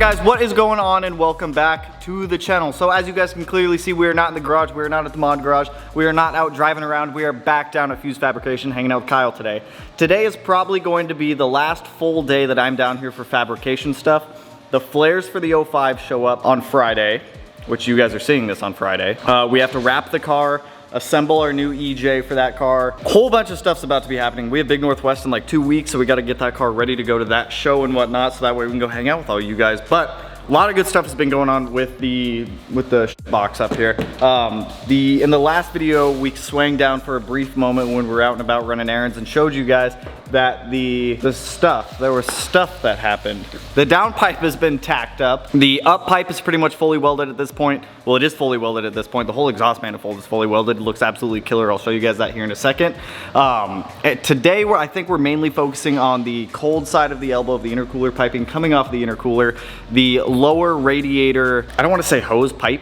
Alright guys, what is going on, and welcome back to the channel. So as you guys can clearly see, we are not in the garage, we are not at the mod garage, we are not out driving around, we are back down at Fuse Fabrication hanging out with Kyle today. Today is probably going to be the last full day that I'm down here for fabrication stuff. The flares for the 05 show up on Friday, which you guys are seeing this on Friday. We have to wrap the car, assemble our new EJ for that car. A whole bunch of stuff's about to be happening. We have Big Northwest in like 2 weeks, so we gotta get that car ready to go to that show and whatnot, so that way we can go hang out with all you guys. But a lot of good stuff has been going on with the box up here. In the last video, we swang down for a brief moment when we were out and about running errands and showed you guys that there was stuff that happened. The down pipe has been tacked up. The up pipe is pretty much fully welded at this point. Well, it is fully welded at this point. The whole exhaust manifold is fully welded. It looks absolutely killer. I'll show you guys that here in a second. Today, I think we're mainly focusing on the cold side of the elbow of the intercooler piping coming off the intercooler, the lower radiator, I don't want to say hose pipe,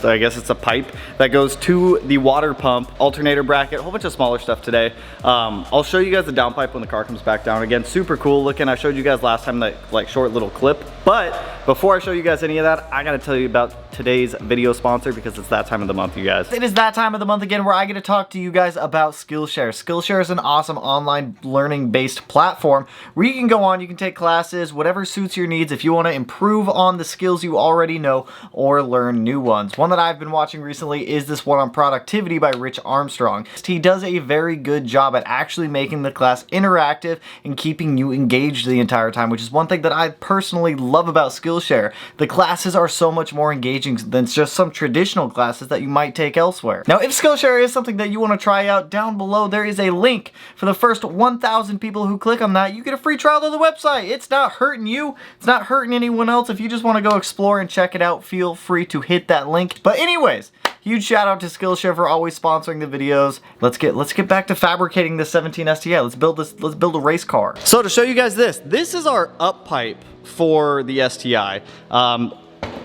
so I guess it's a pipe that goes to the water pump, alternator bracket, a whole bunch of smaller stuff today. I'll show you guys the down pipe when the car comes back down. Again, super cool looking. I showed you guys last time that like short little clip, but before I show you guys any of that, I gotta tell you about today's video sponsor because it's that time of the month, you guys. It is that time of the month again where I get to talk to you guys about Skillshare. Skillshare is an awesome online learning based platform where you can go on, you can take classes, whatever suits your needs if you want to improve on the skills you already know or learn new ones. One that I've been watching recently is this one on productivity by Rich Armstrong. He does a very good job at actually making the class interactive and keeping you engaged the entire time, which is one thing that I personally love about Skillshare. The classes are so much more engaging than just some traditional classes that you might take elsewhere. Now, if Skillshare is something that you want to try out, down below there is a link. For the first 1,000 people who click on that, you get a free trial of the website. It's not hurting you, it's not hurting anyone else. If you just want to go explore and check it out, feel free to hit that link. But anyways, huge shout out to Skillshare for always sponsoring the videos. Let's get back to fabricating this 17 STI. Let's build a race car. So to show you guys this is our up pipe for the STI.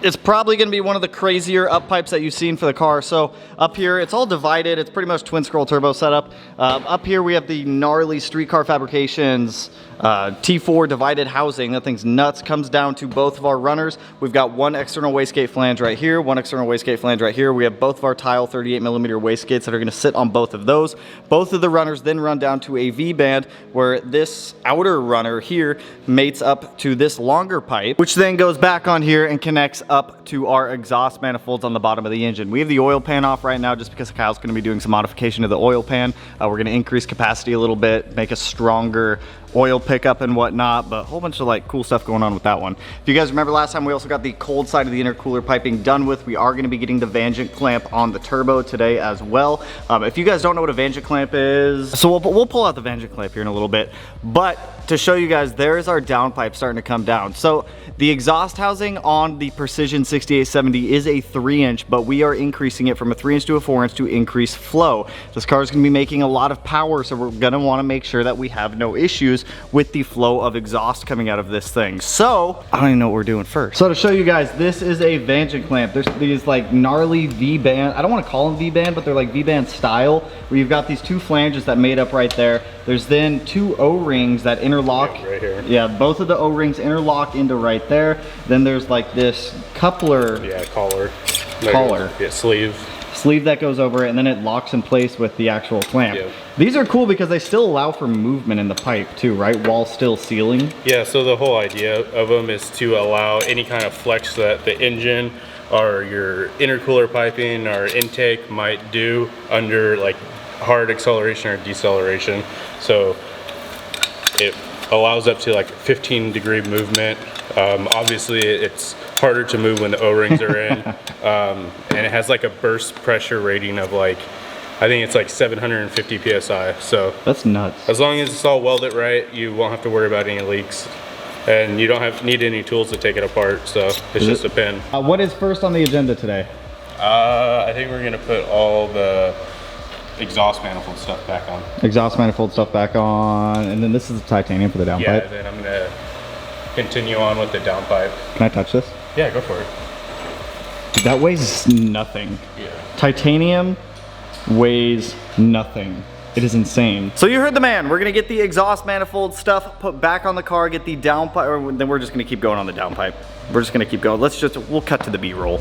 It's probably going to be one of the crazier up pipes that you've seen for the car. So up here, it's all divided. It's pretty much twin scroll turbo setup. Up here, we have the gnarly Streetcar Fabrications T4 divided housing. That thing's nuts. Comes down to both of our runners. We've got one external wastegate flange right here, one external wastegate flange right here. We have both of our tile 38mm wastegates that are going to sit on both of those. Both of the runners then run down to a V-band where this outer runner here mates up to this longer pipe, which then goes back on here and connects up to our exhaust manifolds on the bottom of the engine. We have the oil pan off right now just because Kyle's going to be doing some modification to the oil pan. We're going to increase capacity a little bit, make a stronger oil pickup and whatnot, but a whole bunch of like cool stuff going on with that one. If you guys remember last time, we also got the cold side of the intercooler piping done with. We are going to be getting the Vangent clamp on the turbo today as well. If you guys don't know what a Vangent clamp is, so we'll pull out the Vangent clamp here in a little bit, but to show you guys, there's our downpipe starting to come down. So the exhaust housing on the Precision 6870 is a 3-inch, but we are increasing it from a 3-inch to a 4-inch to increase flow. This car is going to be making a lot of power, so we're going to want to make sure that we have no issues with the flow of exhaust coming out of this thing. So I don't even know what we're doing first. So to show you guys, this is a Vangent clamp. There's these like gnarly V-band, I don't want to call them V-band, but they're like V-band style, where you've got these two flanges that made up right there. There's then two O-rings that interlock. Yeah, right here. Yeah, both of the O-rings interlock into right there. Then there's like this coupler. Yeah, collar. Yeah, sleeve that goes over it, and then it locks in place with the actual clamp. Yep. These are cool because they still allow for movement in the pipe too, right? While still sealing. Yeah, so the whole idea of them is to allow any kind of flex that the engine or your intercooler piping or intake might do under like hard acceleration or deceleration. So it allows up to like 15-degree movement. Obviously it's harder to move when the O-rings are in, and it has like a burst pressure rating of like, I think it's like 750 psi. So that's nuts. As long as it's all welded right, you won't have to worry about any leaks, and you don't need any tools to take it apart. So it's just a pin. What is first on the agenda today? I think we're gonna put all the exhaust manifold stuff back on. Exhaust manifold stuff back on, and then this is the titanium for the downpipe. Yeah, then I'm gonna continue on with the downpipe. Can I touch this? Yeah, go for it. That weighs nothing. Yeah. Titanium weighs nothing. It is insane. So you heard the man. We're gonna get the exhaust manifold stuff put back on the car, get the downpipe, or then we're just gonna keep going on the downpipe. We're just gonna keep going. We'll cut to the B-roll.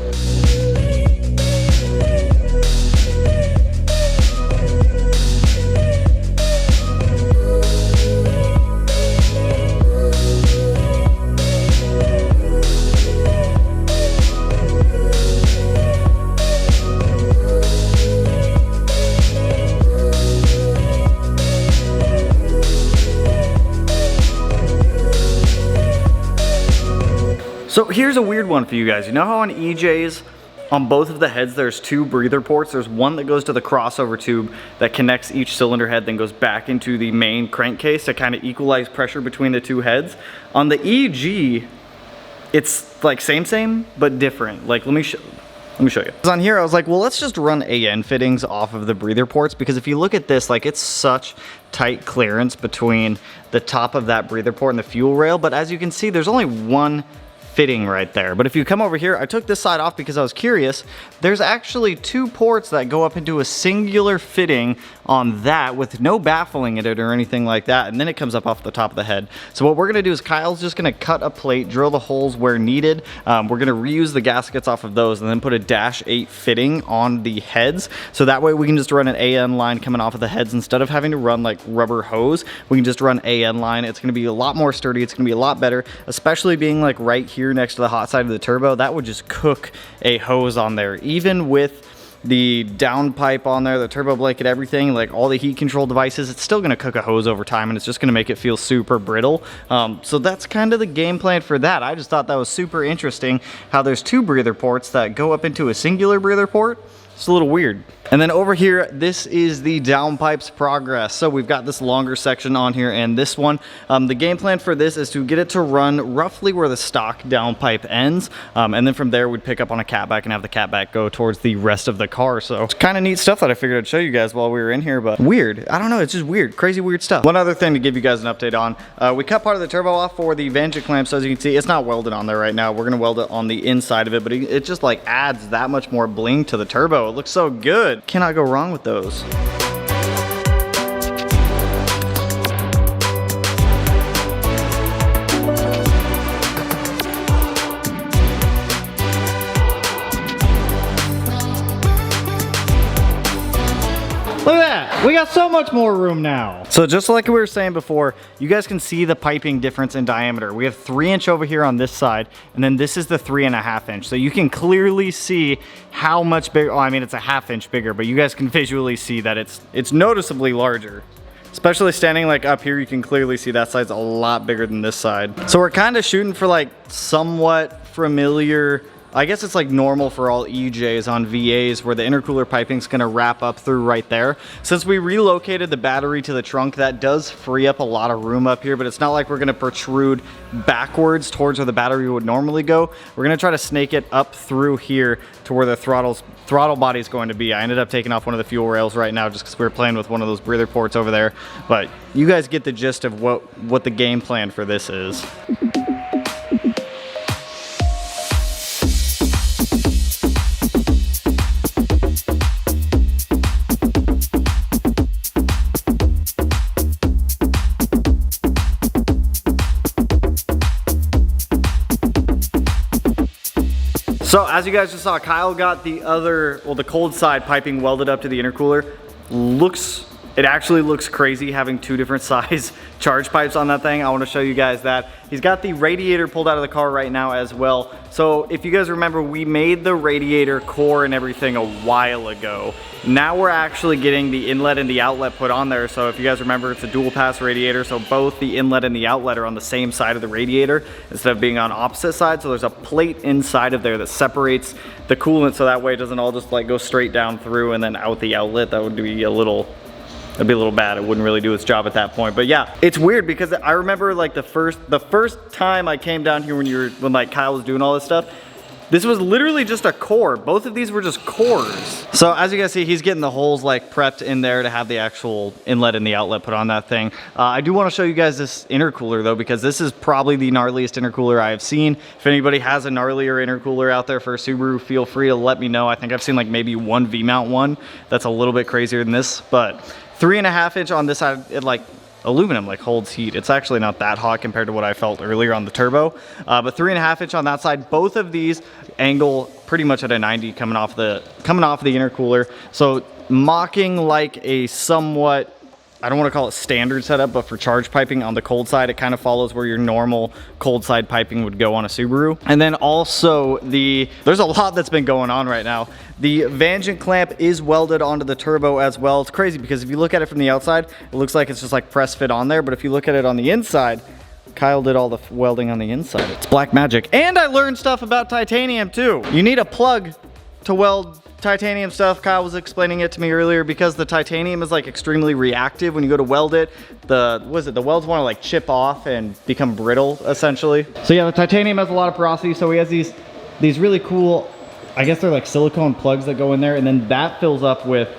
So here's a weird one for you guys. You know how on EJs, on both of the heads, there's two breather ports? There's one that goes to the crossover tube that connects each cylinder head, then goes back into the main crankcase to kind of equalize pressure between the two heads. On the EG, it's like same, but different. Like, let me show you. On here, I was like, well, let's just run AN fittings off of the breather ports, because if you look at this, like, it's such tight clearance between the top of that breather port and the fuel rail. But as you can see, there's only one fitting right there. But if you come over here, I took this side off because I was curious. There's actually two ports that go up into a singular fitting on that with no baffling in it or anything like that, and then it comes up off the top of the head. So what we're gonna do is Kyle's just gonna cut a plate, drill the holes where needed. We're gonna reuse the gaskets off of those and then put a -8 fitting on the heads. So that way we can just run an AN line coming off of the heads instead of having to run like rubber hose. We can just run AN line. It's gonna be a lot more sturdy. It's gonna be a lot better, especially being like right here next to the hot side of the turbo. That would just cook a hose on there. Even with the downpipe on there, the turbo blanket, everything, like all the heat control devices, it's still gonna cook a hose over time, and it's just gonna make it feel super brittle. So that's kind of the game plan for that. I just thought that was super interesting how there's two breather ports that go up into a singular breather port. It's a little weird. And then over here, this is the downpipe's progress. So we've got this longer section on here and this one. The game plan for this is to get it to run roughly where the stock downpipe ends. And then from there, we'd pick up on a catback and have the catback go towards the rest of the car. So it's kind of neat stuff that I figured I'd show you guys while we were in here, but weird. I don't know, it's just weird, crazy weird stuff. One other thing to give you guys an update on, we cut part of the turbo off for the Vanjik clamp. So as you can see, it's not welded on there right now. We're gonna weld it on the inside of it, but it just like adds that much more bling to the turbo. It looks so good. Cannot go wrong with those. Look at that, we got so much more room now. So just like we were saying before, you guys can see the piping difference in diameter. We have 3" over here on this side, and then this is the 3.5". So you can clearly see how much bigger, I mean, it's a 1/2 inch bigger, but you guys can visually see that it's noticeably larger. Especially standing like up here, you can clearly see that side's a lot bigger than this side. So we're kind of shooting for like somewhat familiar, I guess it's like normal for all EJs on VAs where the intercooler piping's gonna wrap up through right there. Since we relocated the battery to the trunk, that does free up a lot of room up here, but it's not like we're gonna protrude backwards towards where the battery would normally go. We're gonna try to snake it up through here to where the throttle body is going to be. I ended up taking off one of the fuel rails right now just because we were playing with one of those breather ports over there. But you guys get the gist of what the game plan for this is. So as you guys just saw, Kyle got the cold side piping welded up to the intercooler. It actually looks crazy having two different size charge pipes on that thing. I want to show you guys that. He's got the radiator pulled out of the car right now as well. So if you guys remember, we made the radiator core and everything a while ago. Now we're actually getting the inlet and the outlet put on there. So if you guys remember, it's a dual pass radiator. So both the inlet and the outlet are on the same side of the radiator instead of being on opposite sides. So there's a plate inside of there that separates the coolant so that way it doesn't all just like go straight down through and then out the outlet. That would be a little bad. It wouldn't really do its job at that point. But yeah, it's weird because I remember like the first time I came down here when like Kyle was doing all this stuff, This was literally just a core. Both of these were just cores. So as you guys see, he's getting the holes like prepped in there to have the actual inlet and the outlet put on that thing. I do want to show you guys this intercooler though, because this is probably the gnarliest intercooler I have seen. If anybody has a gnarlier intercooler out there for a Subaru, feel free to let me know. I think I've seen like maybe one V-mount one that's a little bit crazier than this, but 3.5 inch on this side, it like aluminum like holds heat. It's actually not that hot compared to what I felt earlier on the turbo, but 3.5 inch on that side. Both of these angle pretty much at a 90 coming off the intercooler, so mocking like a somewhat, I don't want to call it standard setup, but for charge piping on the cold side, it kind of follows where your normal cold side piping would go on a Subaru. And then also there's a lot that's been going on right now. The Vangent clamp is welded onto the turbo as well. It's crazy because if you look at it from the outside, it looks like it's just like press fit on there. But if you look at it on the inside, Kyle did all the welding on the inside. It's black magic. And I learned stuff about titanium too. You need a plug to weld titanium stuff. Kyle was explaining it to me earlier because the titanium is like extremely reactive when you go to weld it. The welds want to like chip off and become brittle essentially. So yeah, the titanium has a lot of porosity, so he has these really cool, I guess they're like silicone plugs that go in there, and then that fills up with,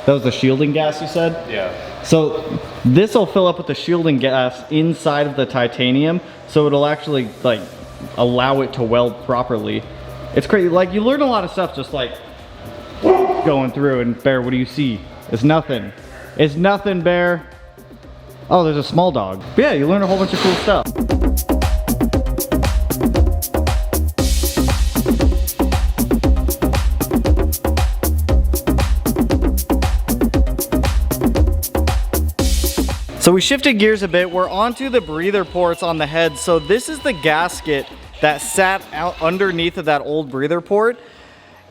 that was the shielding gas you said? Yeah. So this will fill up with the shielding gas inside of the titanium, so it'll actually like allow it to weld properly. It's crazy, like you learn a lot of stuff just like going through. And Bear, what do you see? It's nothing. It's nothing, Bear. Oh, there's a small dog. But yeah, you learn a whole bunch of cool stuff. So we shifted gears a bit. We're onto the breather ports on the head. So this is the gasket that sat out underneath of that old breather port.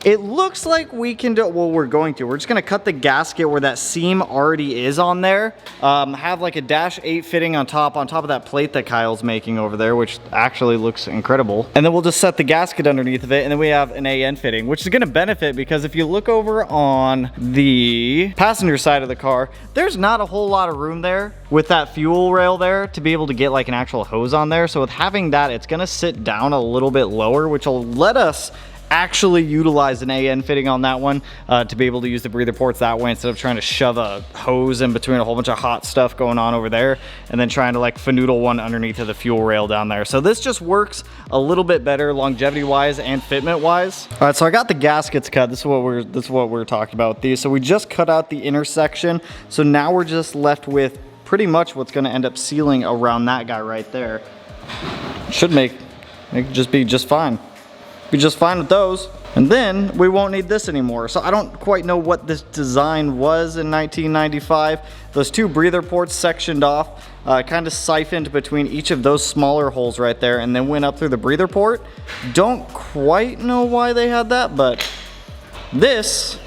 It looks like we can do, well, we're going to. We're just gonna cut the gasket where that seam already is on there. Have like a -8 fitting on top of that plate that Kyle's making over there, which actually looks incredible. And then we'll just set the gasket underneath of it, and then we have an AN fitting, which is gonna benefit because if you look over on the passenger side of the car, there's not a whole lot of room there with that fuel rail there to be able to get like an actual hose on there. So with having that, it's gonna sit down a little bit lower, which will let us actually utilize an AN fitting on that one to be able to use the breather ports that way instead of trying to shove a hose in between a whole bunch of hot stuff going on over there and then trying to like finoodle one underneath of the fuel rail down there. So this just works a little bit better longevity wise and fitment wise. All right, so I got the gaskets cut. This is what we're talking about with these. So we just cut out the intersection. So now we're just left with pretty much what's going to end up sealing around that guy right there. Should make it just be just fine. Be just fine with those, and then we won't need this anymore. So I don't quite know what this design was in 1995. Those two breather ports sectioned off, kind of siphoned between each of those smaller holes right there, and then went up through the breather port. Don't quite know why they had that, but this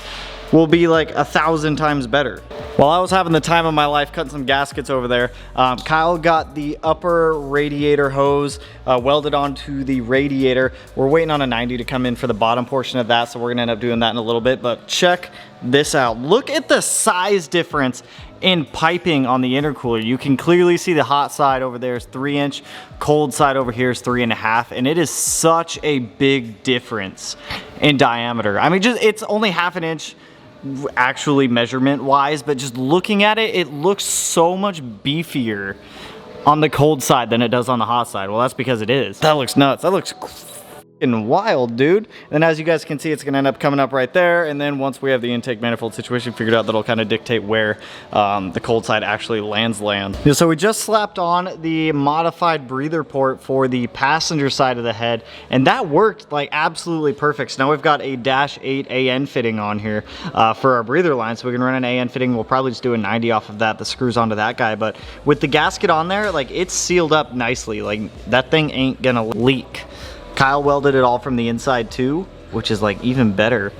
will be like 1,000 times better. While I was having the time of my life cutting some gaskets over there, Kyle got the upper radiator hose welded onto the radiator. We're waiting on a 90 to come in for the bottom portion of that, so we're gonna end up doing that in a little bit, but check this out. Look at the size difference in piping on the intercooler. You can clearly see the hot side over there is 3 inch, cold side over here is 3.5, and it is such a big difference in diameter. I mean, it's only 1/2 inch actually measurement wise, but just looking at it, it looks so much beefier on the cold side than it does on the hot side. Well, that's because it is. That looks nuts. That looks fucking wild, dude. And as you guys can see, it's gonna end up coming up right there, and then once we have the intake manifold situation figured out, that'll kind of dictate where the cold side actually lands. So we just slapped on the modified breather port for the passenger side of the head, and that worked like absolutely perfect. So now we've got a -8 AN fitting on here for our breather line, so we can run an AN fitting. We'll probably just do a 90 off of that screws onto that guy, but with the gasket on there, like it's sealed up nicely. Like that thing ain't gonna leak. Kyle welded it all from the inside too, which is like even better.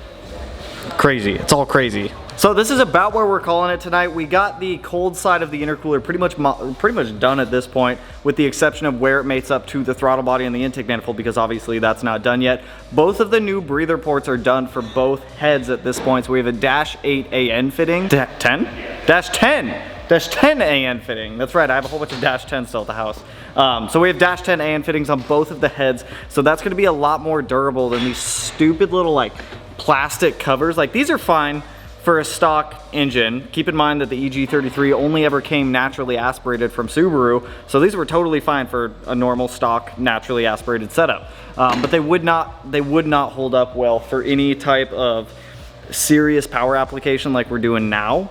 Crazy, it's all crazy. So this is about where we're calling it tonight. We got the cold side of the intercooler pretty much done at this point, with the exception of where it mates up to the throttle body and the intake manifold, because obviously that's not done yet. Both of the new breather ports are done for both heads at this point. So we have a -8 AN fitting. -10 AN fitting. That's right, I have a whole bunch of -10 still at the house. So we have dash 10 AN fittings on both of the heads, so that's gonna be a lot more durable than these stupid little like plastic covers. Like these are fine for a stock engine. Keep in mind that the EG33 only ever came naturally aspirated from Subaru, so these were totally fine for a normal stock naturally aspirated setup. But they would not hold up well for any type of serious power application like we're doing now.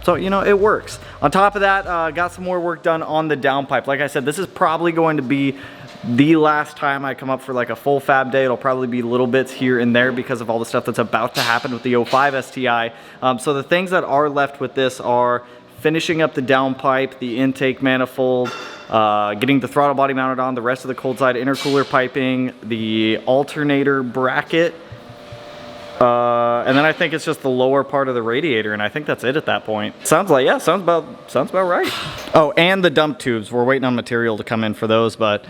So, you know, it works. On top of that, got some more work done on the downpipe. Like I said, this is probably going to be the last time I come up for like a full fab day. It'll probably be little bits here and there because of all the stuff that's about to happen with the 05 STI. So the things that are left with this are finishing up the downpipe, the intake manifold, getting the throttle body mounted on, the rest of the cold side intercooler piping, the alternator bracket, and then I think it's just the lower part of the radiator, and I think that's it at that point. Sounds like, yeah, sounds about right. Oh, and the dump tubes. We're waiting on material to come in for those, but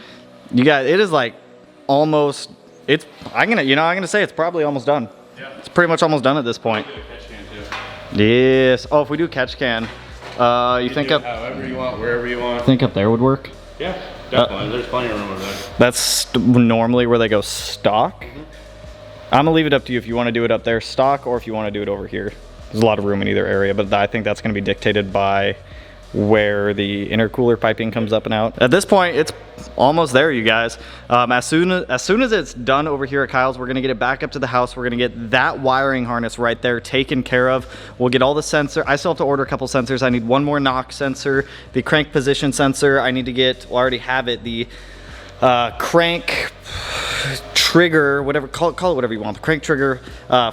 you guys, it is like almost, I'm gonna say it's probably almost done. Yeah. It's pretty much almost done at this point. We'll do a catch can too. Yes. Oh, if we do catch can, you think up however you want, wherever you want. Think up there would work? Yeah, definitely. There's plenty of room over there. That's normally where they go stock. I'm gonna leave it up to you if you want to do it up there stock or if you want to do it over here. There's a lot of room in either area, but I think that's gonna be dictated by where the intercooler piping comes up and out. At this point, it's almost there, you guys. As soon as it's done over here at Kyle's, we're gonna get it back up to the house. We're gonna get that wiring harness right there taken care of. We'll get all the sensor. I still have to order a couple sensors. I need one more knock sensor, the crank position sensor. I need to get, well, I already have it, the crank trigger, whatever, call it whatever you want, the crank trigger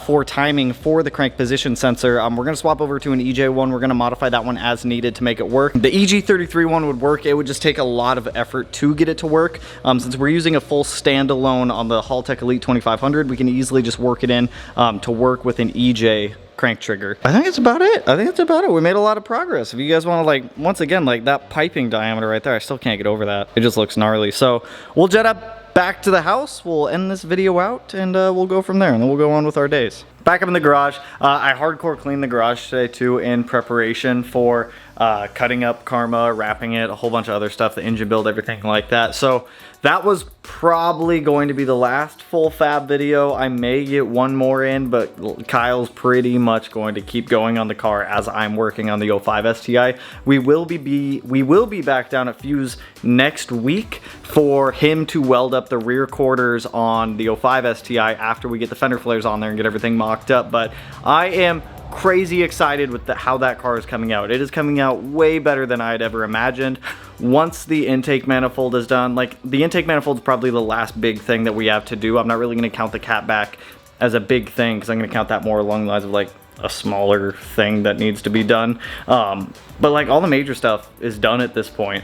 for timing for the crank position sensor. We're gonna swap over to an EJ one. We're gonna modify that one as needed to make it work. The EG33 one would work. It would just take a lot of effort to get it to work. Since we're using a full standalone on the Haltech Elite 2500, we can easily just work it in to work with an EJ crank trigger. I think it's about it. We made a lot of progress. If you guys want to, like, once again, like that piping diameter right there, I still can't get over that. It just looks gnarly. So we'll jet up back to the house. We'll end this video out and we'll go from there, and then we'll go on with our days. Back up in the garage. I hardcore cleaned the garage today too in preparation for cutting up Karma, wrapping it, a whole bunch of other stuff, the engine build, everything like that. So that was probably going to be the last full fab video. I may get one more in, but Kyle's pretty much going to keep going on the car as I'm working on the 05 STI. We will be back down at Fuse next week for him to weld up the rear quarters on the 05 STI after we get the fender flares on there and get everything mocked up. But I am crazy excited with how that car is coming out. It is coming out way better than I had ever imagined. Once the intake manifold is done, like the intake manifold is probably the last big thing that we have to do. I'm not really going to count the catback as a big thing because I'm going to count that more along the lines of like a smaller thing that needs to be done. But like all the major stuff is done at this point.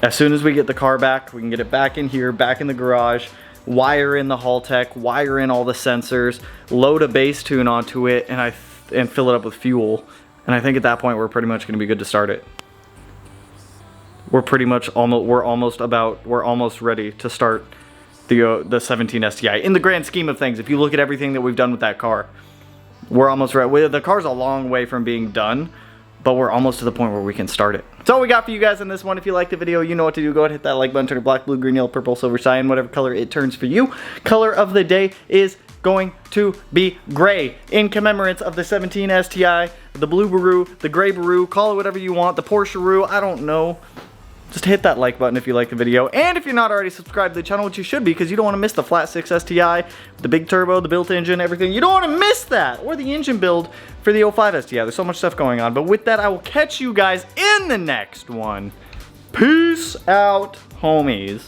As soon as we get the car back, we can get it back in here, back in the garage, wire in the Haltech, wire in all the sensors, load a base tune onto it, and fill it up with fuel. And I think at that point we're pretty much going to be good to start it. We're almost ready to start the 17 STI. In the grand scheme of things, if you look at everything that we've done with that car, we're almost ready. The car's a long way from being done, but we're almost to the point where we can start it. That's all we got for you guys in this one. If you like the video, you know what to do. Go ahead, hit that like button, turn it black, blue, green, yellow, purple, silver, cyan, whatever color it turns for you. Color of the day is going to be gray in commemorance of the 17 STI, the blue Baru, the gray Baru, call it whatever you want, the Porsche Baru, I don't know. Just hit that like button if you like the video. And if you're not already subscribed to the channel, which you should be, because you don't want to miss the flat 6 STI, the big turbo, the built engine, everything. You don't want to miss that, or the engine build for the 05 STI. There's so much stuff going on. But with that, I will catch you guys in the next one. Peace out, homies.